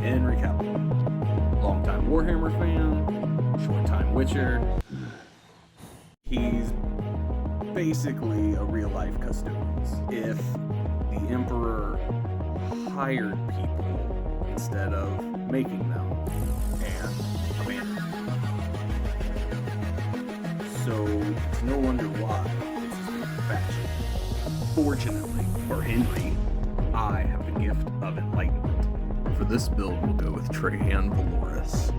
Henry Cavill. Longtime Warhammer fan, short-time Witcher. He's basically a real-life Custodes. If the Emperor hired people instead of making them and abandoned them. So it's no wonder why it's his favorite faction. Fortunately for Henry, I have the gift of enlightenment. For this build, we'll go with Trajann Valoris.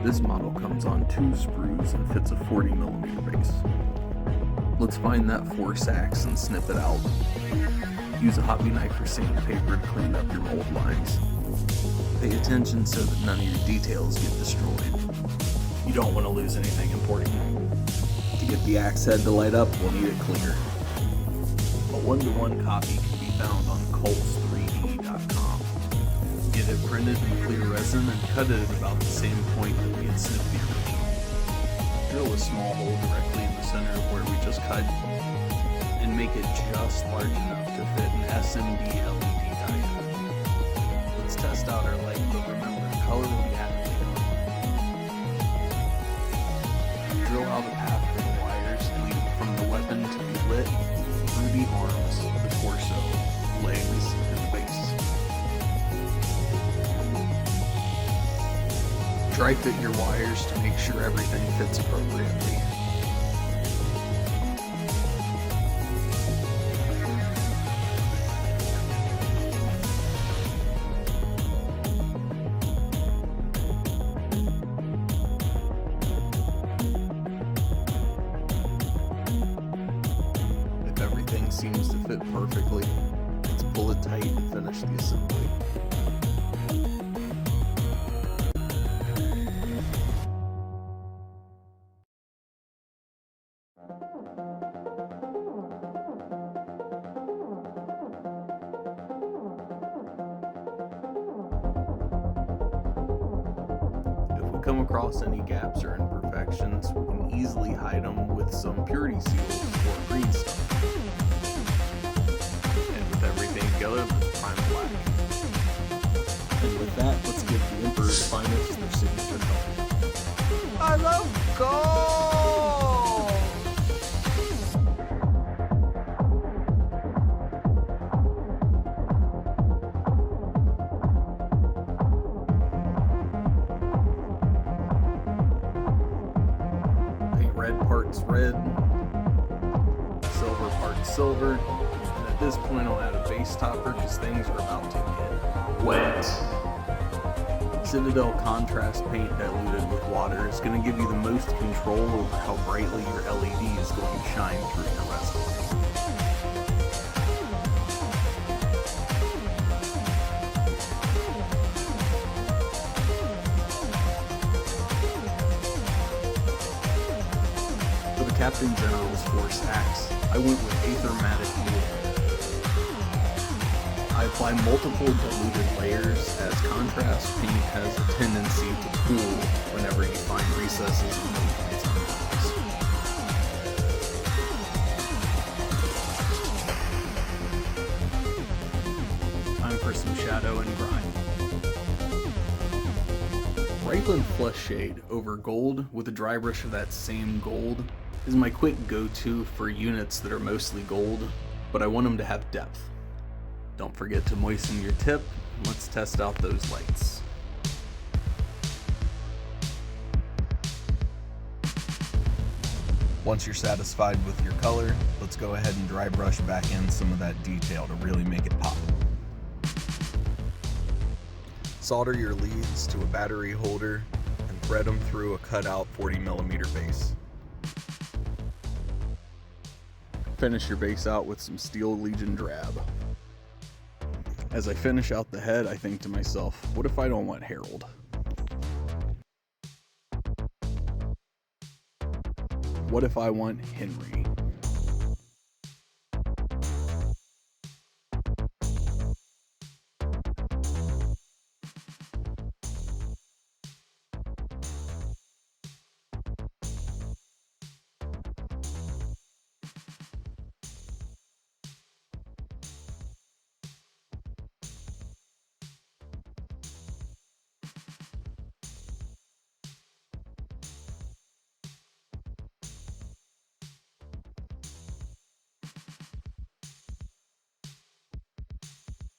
This model comes on 2 sprues and fits a 40mm base. Let's find that 4 sacks and snip it out. Use a hobby knife or sandpaper to clean up your mold lines. Pay attention so that none of your details get destroyed. You don't want to lose anything important. To get the axe head to light up, we'll need it clear. A 1-to-1 copy can be found on Colts3D.com. Get it printed in clear resin and cut it at about the same point that we had snipped the original. Drill a small hole directly in the center of where we just cut, and make it just large enough to fit an SMD LED diode. Let's test out our light, but remember, color will be activated. Drill out a path for the wires leading from the weapon to be lit through the arms, the torso, legs, and the base. Dry fit your wires to make sure everything fits appropriately. If everything seems to fit perfectly, let's pull it tight and finish the assembly. Come across any gaps or imperfections, we can easily hide them with some purity seal or green stuff. And with everything together, let's prime black. And with that, let's give the Emperor's finest their signature color. I love gold! Red parts red, silver parts silver, and at this point I'll add a base topper because things are about to get wet. Citadel contrast paint diluted with water is going to give you the most control over how brightly your LED is going to shine through your resin. Captain-General's 4 sacks, I went with Aethermatic wool. I apply multiple diluted layers as contrast paint has a tendency to cool whenever you find recesses in its envelopes. Time for some shadow and grime. Riflin Flush Shade over gold with a dry brush of that same gold is my quick go-to for units that are mostly gold, but I want them to have depth. Don't forget to moisten your tip. Let's test out those lights. Once you're satisfied with your color, let's go ahead and dry brush back in some of that detail to really make it pop. Solder your leads to a battery holder and thread them through a cutout 40mm base. Finish your base out with some Steel Legion drab. As I finish out the head, I think to myself, what if I don't want Harold? What if I want Henry?